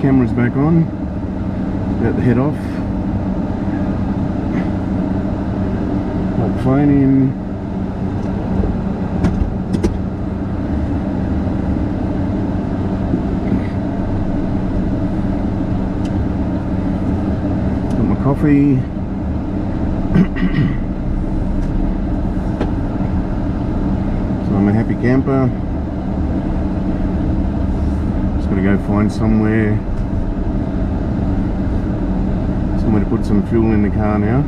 Camera's back on. About to head off. Plug phone in. Got my coffee. So I'm a happy camper. Just got to go find somewhere to put some fuel in the car now.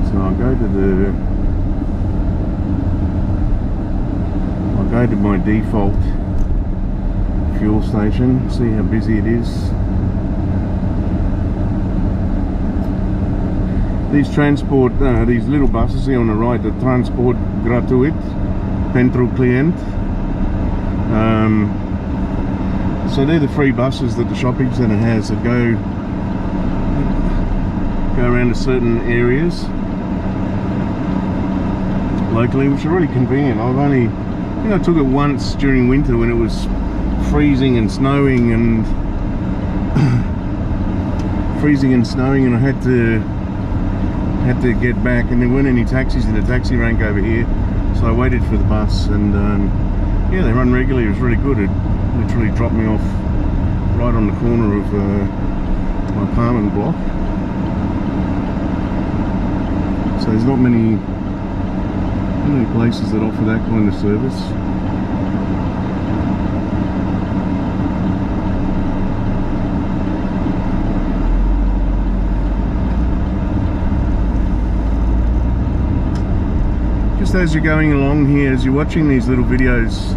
So I'll go to my default fuel station, see how busy it is. These transport, these little buses here on the right, the transport gratuit pentru client. So they're the free buses that the shopping centre has that go around to certain areas locally, which are really convenient. I think I took it once during winter when it was freezing and snowing and I had to get back, and there weren't any taxis in the taxi rank over here, so I waited for the bus, and yeah, they run regularly. It was really good. It literally dropped me off right on the corner of my apartment block. So there's not many places that offer that kind of service. Just as you're going along here, as you're watching these little videos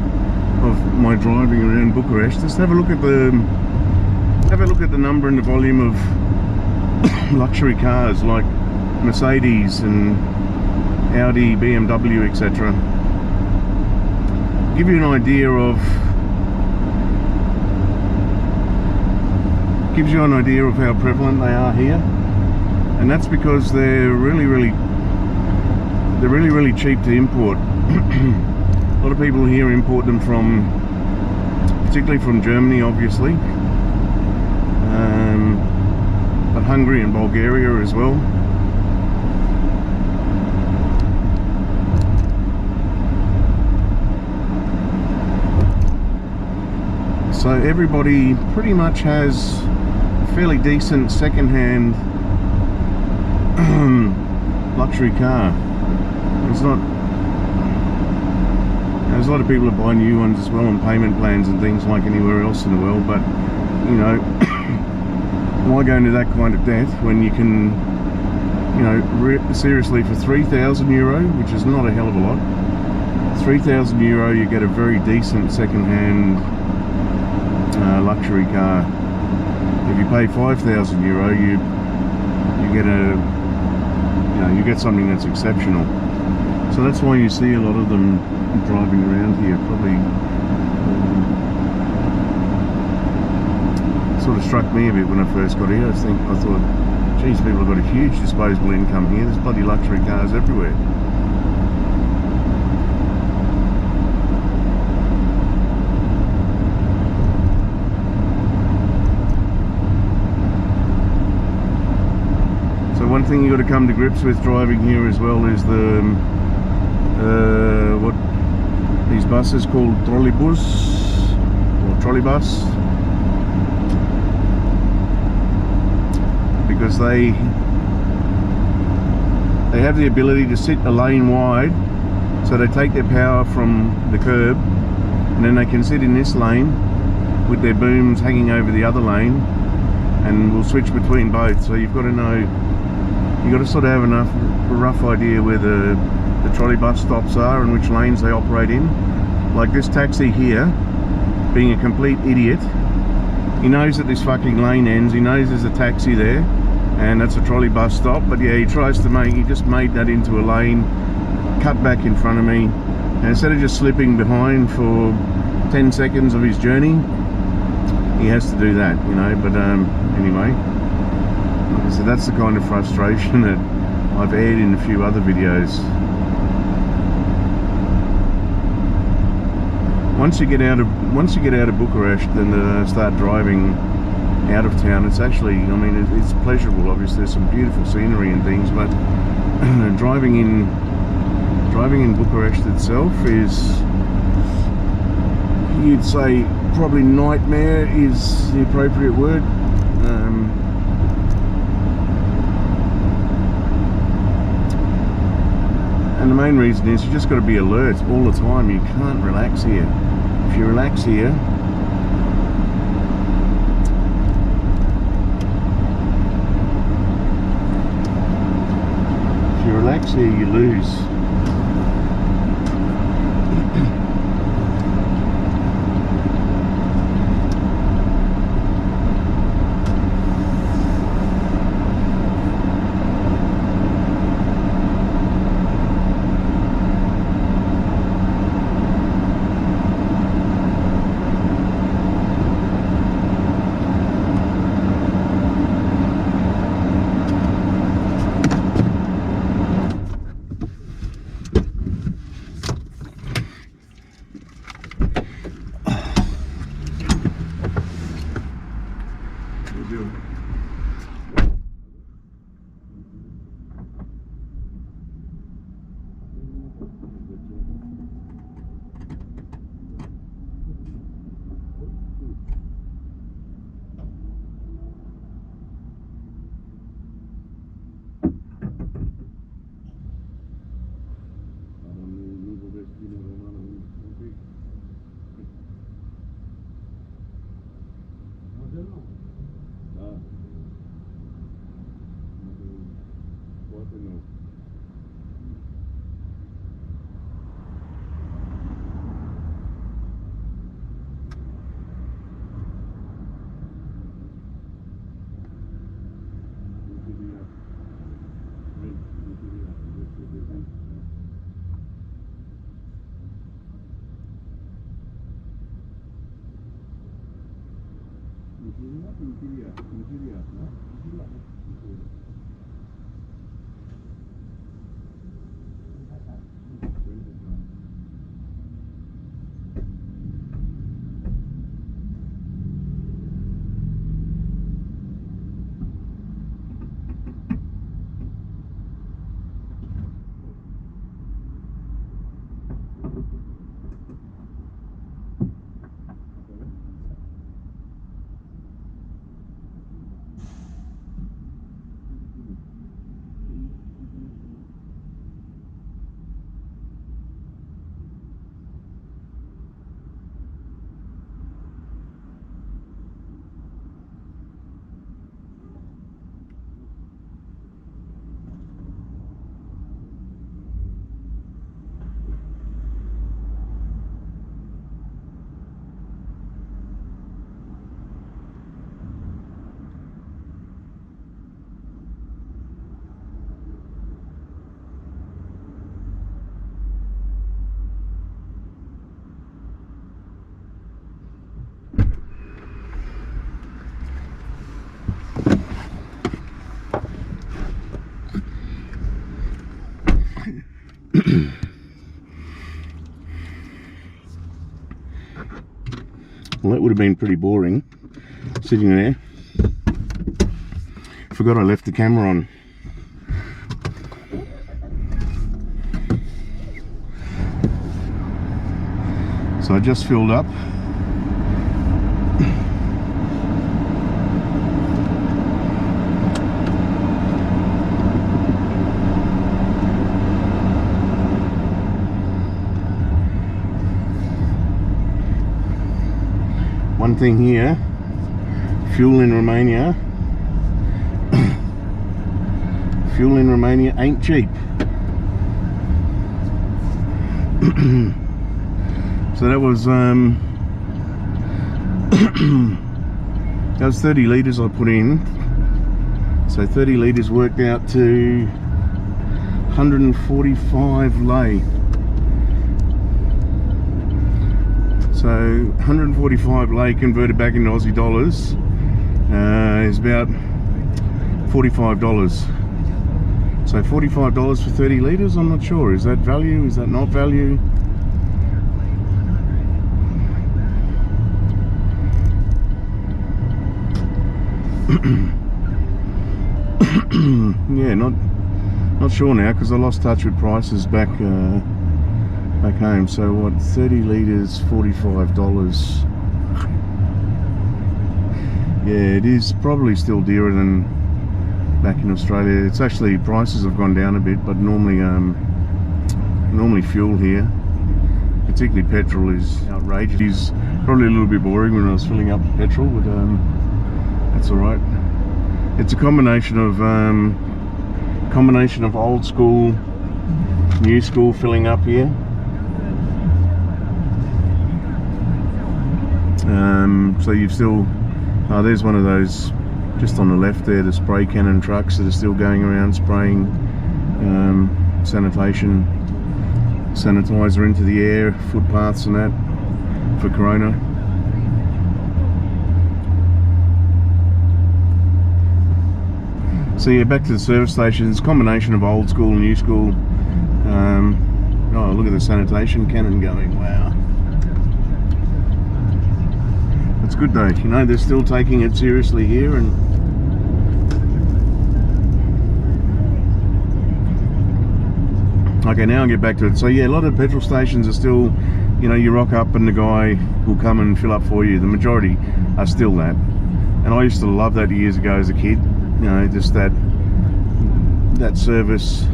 of my driving around Bucharest, just have a look at the number and the volume of luxury cars like Mercedes and Audi, BMW, etc. Give you an idea of how prevalent they are here, and that's because they're really cheap to import. A lot of people here import them particularly from Germany, obviously, but Hungary and Bulgaria as well. So everybody pretty much has a fairly decent second-hand luxury car. There's a lot of people that buy new ones as well on payment plans and things like anywhere else in the world, but you know, why go into that kind of debt when you can, you know, seriously, for €3,000, which is not a hell of a lot, €3,000 you get a very decent second-hand luxury car. If you pay €5,000, you get something that's exceptional. So that's why you see a lot of them driving around here. Probably sort of struck me a bit when I first got here. I thought, geez, people have got a huge disposable income here. There's bloody luxury cars everywhere. One thing you got to come to grips with driving here as well is what these buses called trolleybus or trolleybus, because they have the ability to sit a lane wide, so they take their power from the curb and then they can sit in this lane with their booms hanging over the other lane, and we'll switch between both. So you've got to sort of have a rough idea where the trolley bus stops are and which lanes they operate in. Like this taxi here, being a complete idiot, he knows that this fucking lane ends, he knows there's a taxi there and that's a trolley bus stop, but yeah, he just made that into a lane, cut back in front of me, And instead of just slipping behind for 10 seconds of his journey, he has to do that, you know. But anyway, like I said, that's the kind of frustration that I've aired in a few other videos. Once you get out of Bucharest and start driving out of town, it's actually, I mean, it's pleasurable. Obviously, there's some beautiful scenery and things, but driving in Bucharest itself is, you'd say, probably nightmare is the appropriate word. And the main reason is you just got to be alert all the time. You can't relax here. If you relax here, you lose. Well, that would have been pretty boring sitting there. Forgot I left the camera on. So I just filled up. One thing here, fuel in Romania ain't cheap. So that was that was 30 litres I put in. So 30 litres worked out to 145 lei. So 145 lei converted back into Aussie dollars is about $45. So $45 for 30 litres, I'm not sure. Is that value? Is that not value? Yeah, not sure now because I lost touch with prices back home. So what, 30 litres, $45. Yeah, it is probably still dearer than back in Australia. It's actually, prices have gone down a bit, but normally fuel here, particularly petrol, is outrageous. It's probably a little bit boring when I was filling up petrol, but that's all right. It's a combination of old school, new school filling up here. So you've still, there's one of those just on the left there, the spray cannon trucks that are still going around spraying sanitizer into the air, footpaths and that for Corona. So yeah, back to the service station. It's a combination of old school and new school. Oh, look at the sanitation cannon going, wow. It's good though, you know, they're still taking it seriously here. And okay, now I'll get back to it. So yeah, a lot of petrol stations are still, you know, you rock up and the guy will come and fill up for you. The majority are still that. And I used to love that years ago as a kid. You know, just that service,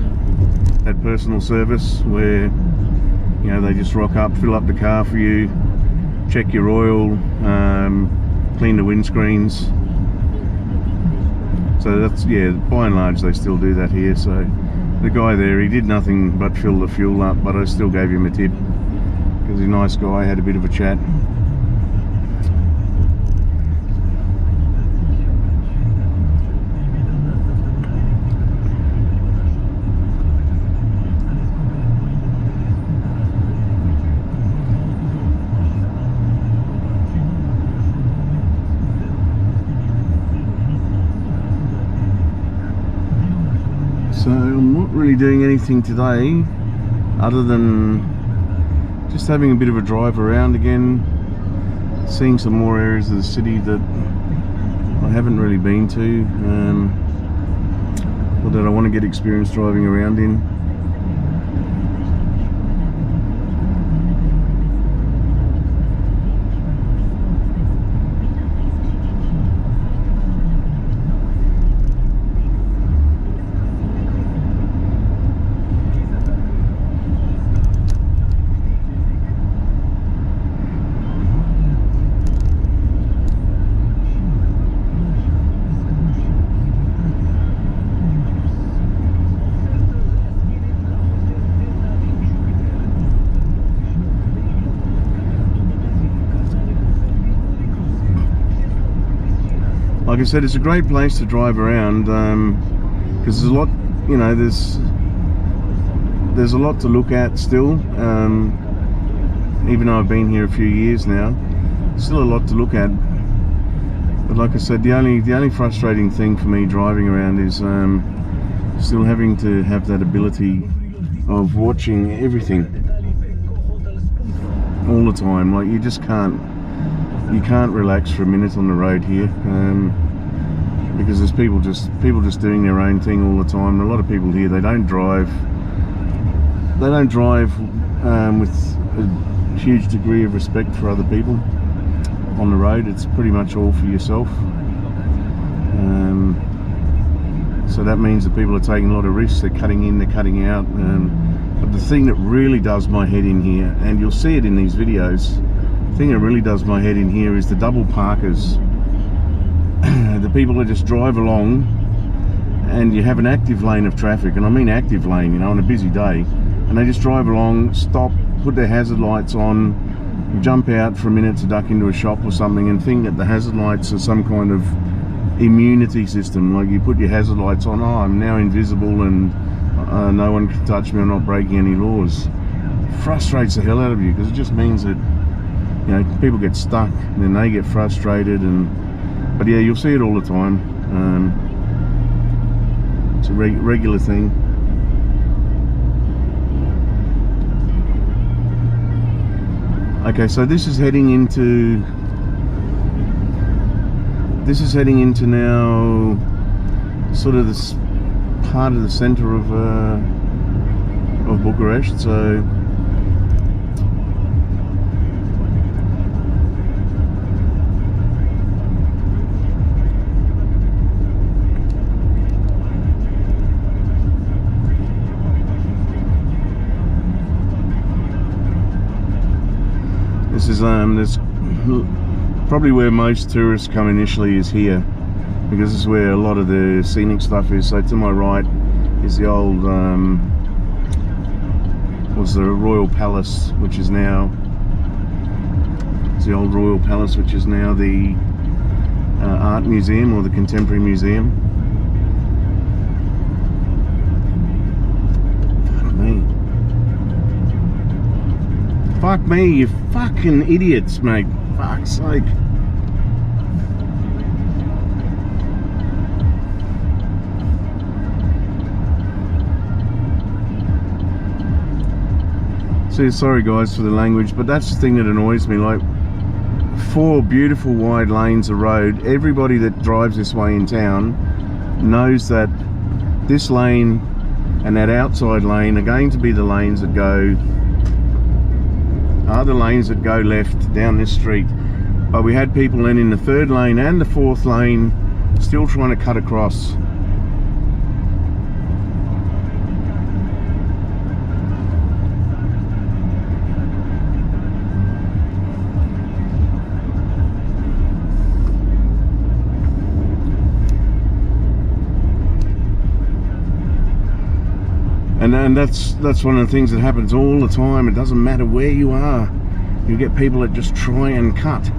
that personal service where, you know, they just rock up, fill up the car for you, check your oil, clean the windscreens. So that's, yeah, by and large they still do that here. So the guy there, he did nothing but fill the fuel up, but I still gave him a tip because he's a nice guy, had a bit of a chat. So I'm not really doing anything today other than just having a bit of a drive around again, seeing some more areas of the city that I haven't really been to, or that I want to get experience driving around in. Like I said, it's a great place to drive around because there's a lot, you know, there's a lot to look at still. Even though I've been here a few years now, still a lot to look at. But like I said, the only frustrating thing for me driving around is still having to have that ability of watching everything all the time. Like you just can't relax for a minute on the road here, because there's people just doing their own thing all the time. A lot of people here, they don't drive with a huge degree of respect for other people on the road. It's pretty much all for yourself. So that means that people are taking a lot of risks. They're cutting in, they're cutting out. But the thing that really does my head in here, and you'll see it in these videos, the thing that really does my head in here is the double parkers. The people that just drive along and you have an active lane of traffic, and I mean active lane, you know, on a busy day, and they just drive along, stop, put their hazard lights on, jump out for a minute to duck into a shop or something, and think that the hazard lights are some kind of immunity system. Like you put your hazard lights on, oh, I'm now invisible and no one can touch me, I'm not breaking any laws. Frustrates the hell out of you, because it just means that you know, people get stuck and then they get frustrated, but yeah, you'll see it all the time. It's a regular thing. Okay, so this is heading into now sort of this part of the centre of Bucharest. So this is this probably where most tourists come initially, is here, because this is where a lot of the scenic stuff is. So to my right is the old was the Royal Palace, which is now the old Royal Palace, which is now the Art Museum or the Contemporary Museum. Fuck me, you fucking idiots, mate. Fuck's sake. See, sorry guys for the language, but that's the thing that annoys me. Like, 4 beautiful wide lanes of road. Everybody that drives this way in town knows that this lane and that outside lane are going to be the lanes that go left down this street. But we had people then in the 3rd lane and the 4th lane still trying to cut across. And that's one of the things that happens all the time. It doesn't matter where you are, you get people that just try and cut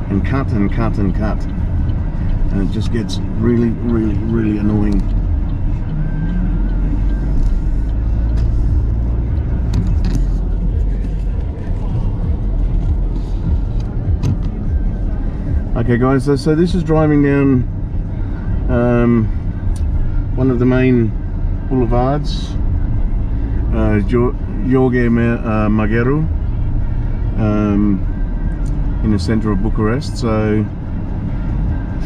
and cut and cut and cut, and it just gets really, really, really annoying. Okay guys, so this is driving down one of the main boulevards, Gheorghe Magheru, in the centre of Bucharest. So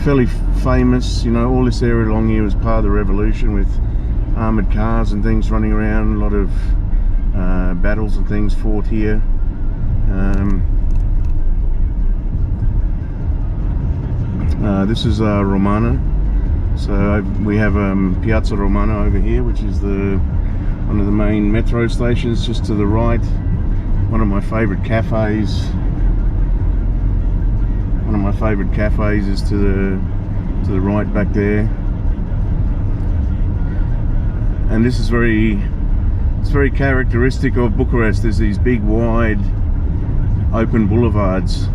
fairly famous, you know, all this area along here was part of the revolution, with armoured cars and things running around, a lot of battles and things fought here. This is Romana. So we have Piata Romana over here, which is one of the main metro stations. Just to the right, one of my favourite cafes. One of my favourite cafes is to the right back there. And this is it's very characteristic of Bucharest. There's these big, wide, open boulevards.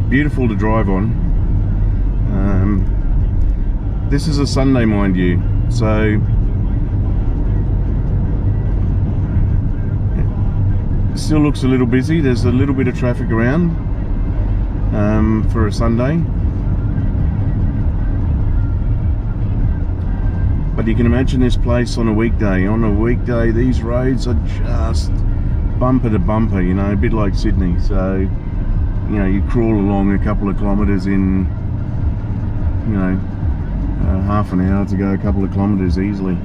Beautiful to drive on. This is a Sunday, mind you, so it still looks a little busy. There's a little bit of traffic around for a Sunday, but you can imagine this place on a weekday. On a weekday, these roads are just bumper to bumper, you know, a bit like Sydney. So, you know, you crawl along a couple of kilometres in, you know, half an hour to go a couple of kilometres easily.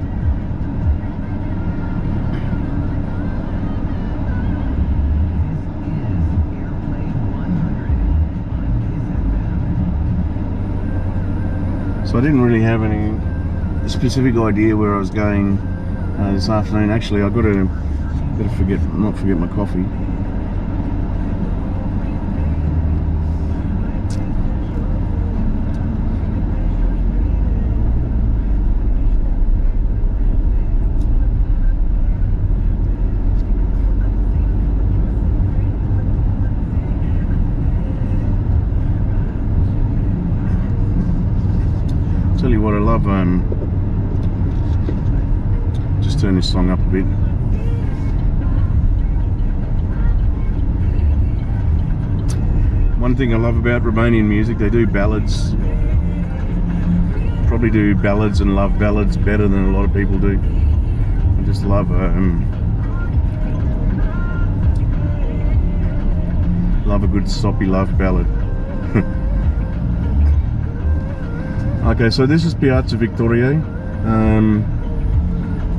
So I didn't really have any specific idea where I was going this afternoon. Actually, I've got to not forget my coffee. Tell you what I love, just turn this song up a bit. One thing I love about Romanian music, they do ballads. Probably do ballads and love ballads better than a lot of people do. I just love love a good soppy love ballad. Okay, so this is Piața Victoriei.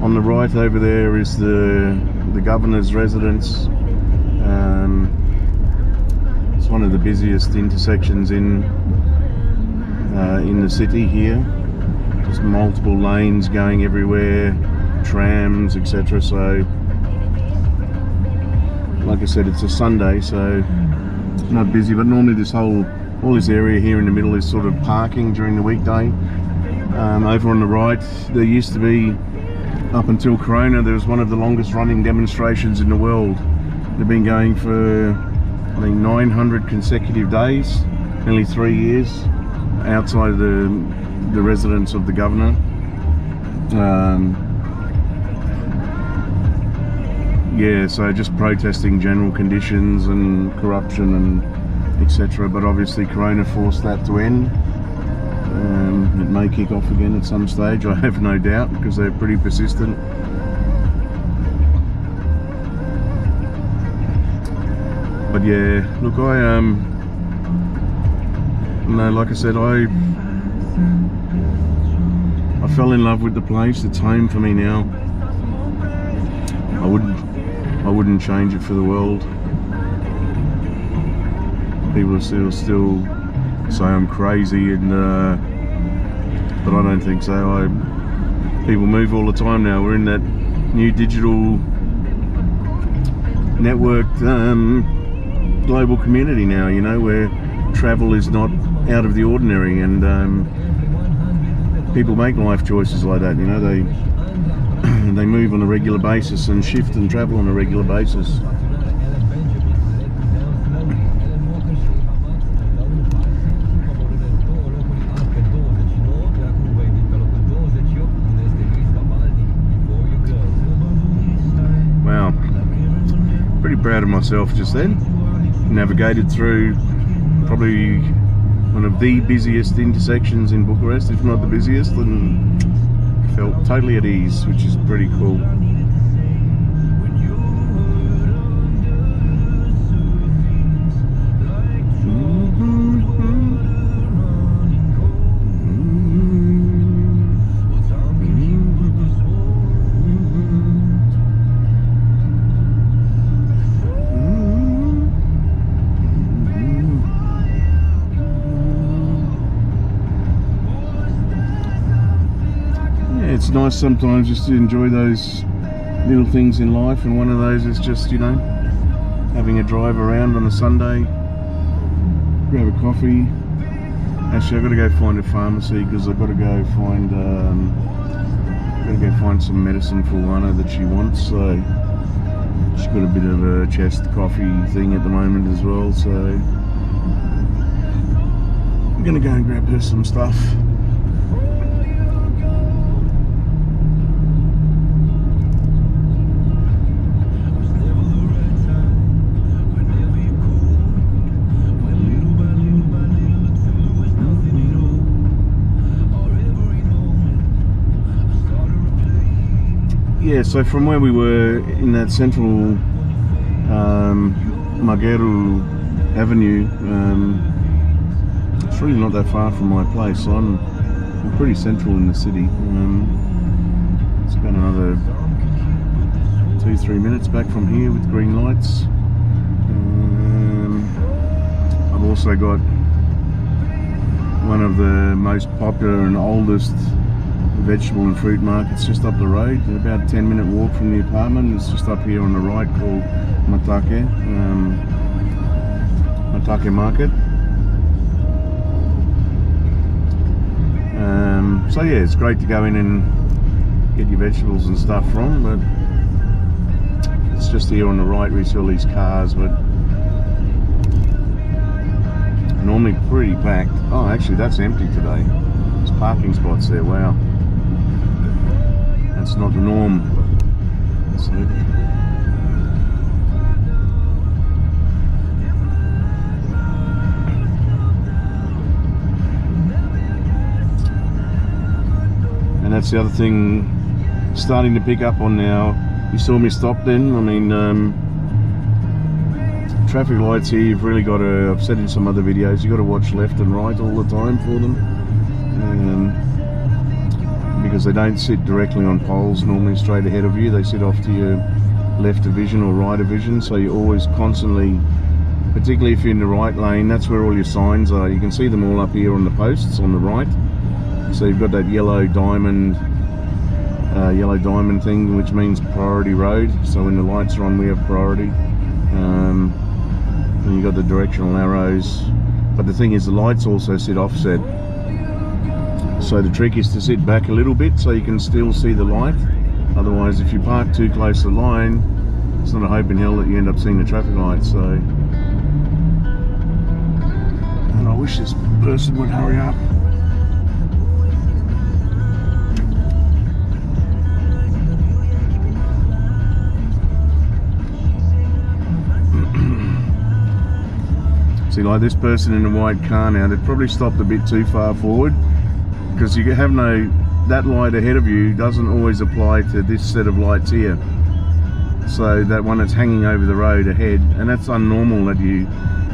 On the right over there is the governor's residence. It's one of the busiest intersections in the city here. Just multiple lanes going everywhere, trams, etc. So, like I said, it's a Sunday, so it's not busy. But normally all this area here in the middle is sort of parking during the weekday. Over on the right, there used to be, up until Corona, there was one of the longest running demonstrations in the world. They've been going for, I think, 900 consecutive days, nearly 3 years, outside the residence of the governor. Yeah, so just protesting general conditions and corruption and etc. But obviously Corona forced that to end. It may kick off again at some stage, I have no doubt, because they're pretty persistent. But yeah, look, no, like I said, I fell in love with the place. It's home for me now. I wouldn't change it for the world. People still say I'm crazy, and but I don't think so. People move all the time now. We're in that new digital networked global community now, you know, where travel is not out of the ordinary, and people make life choices like that, you know. They move on a regular basis and shift and travel on a regular basis. Wow, pretty proud of myself just then. Navigated through probably one of the busiest intersections in Bucharest, if not the busiest, and felt totally at ease, which is pretty cool. It's nice sometimes just to enjoy those little things in life, and one of those is just, you know, having a drive around on a Sunday, grab a coffee. Actually, I've got to go find a pharmacy because I've got to go find some medicine for Lana that she wants. So she's got a bit of a chest coffee thing at the moment as well, so I'm gonna go and grab her some stuff. Yeah, so from where we were in that central Magheru Avenue, it's really not that far from my place. So I'm pretty central in the city. It's about another 2-3 minutes back from here with green lights. I've also got one of the most popular and oldest vegetable and fruit markets just up the road, about a 10-minute walk from the apartment. It's just up here on the right, called Matake Market. So yeah, it's great to go in and get your vegetables and stuff from, but it's just here on the right we see all these cars, but normally pretty packed. Oh, actually that's empty today. There's parking spots there, wow. That's not the norm. So, That's the other thing starting to pick up on now. You saw me stop then. I mean, traffic lights here, you've really got to, I've said in some other videos, you've got to watch left and right all the time for them. Because they don't sit directly on poles normally straight ahead of you. They sit off to your left of vision or right of vision, so you're always constantly, particularly if you're in the right lane, that's where all your signs are. You can see them all up here on the posts on the right. So you've got that yellow diamond thing, which means priority road. So when the lights are on, we have priority. And you've got the directional arrows. But the thing is, the lights also sit offset. So the trick is to sit back a little bit so you can still see the light. Otherwise, if you park too close to the line, it's not a hope in hell that you end up seeing the traffic lights. So, and I wish this person would hurry up. See, like this person in the white car now, they've probably stopped a bit too far forward, because you have that light ahead of you doesn't always apply to this set of lights here. So that one that's hanging over the road ahead, and that's unnormal, that you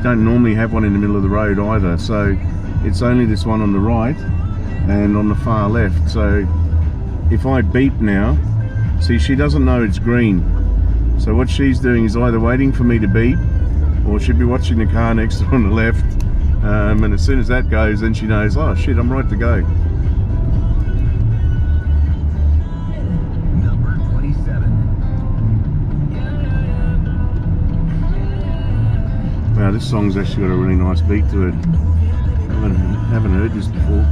don't normally have one in the middle of the road either. So it's only this one on the right and on the far left. So if I beep now, see, she doesn't know it's green. So what she's doing is either waiting for me to beep, or she'd be watching the car next to her on the left. And as soon as that goes, then she knows, oh shit, I'm right to go. Number 27. Wow, this song's actually got a really nice beat to it. I haven't heard this before.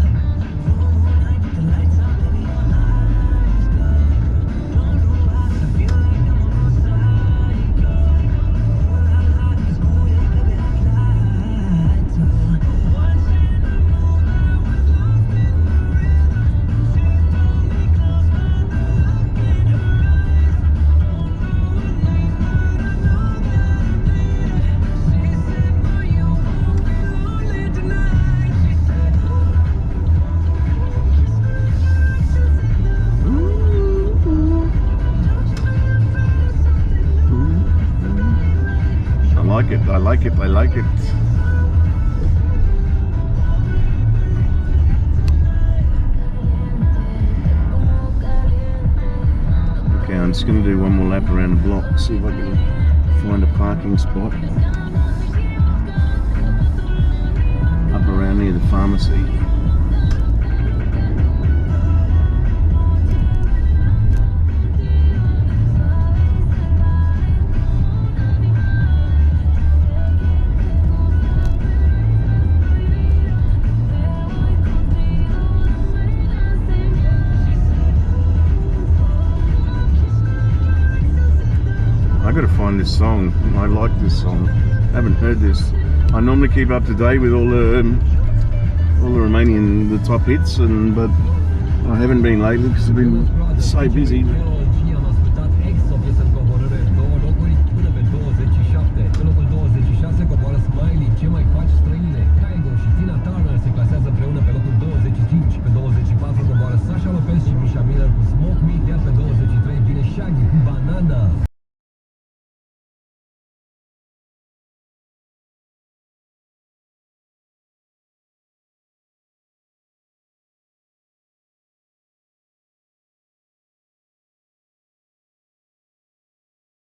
I like it. Okay, I'm just going to do one more lap around the block, see if I can find a parking spot up around near the pharmacy. Gotta find this song. I like this song. I haven't heard this. I normally keep up to date with all the Romanian top hits, but I haven't been lately because I've been so busy.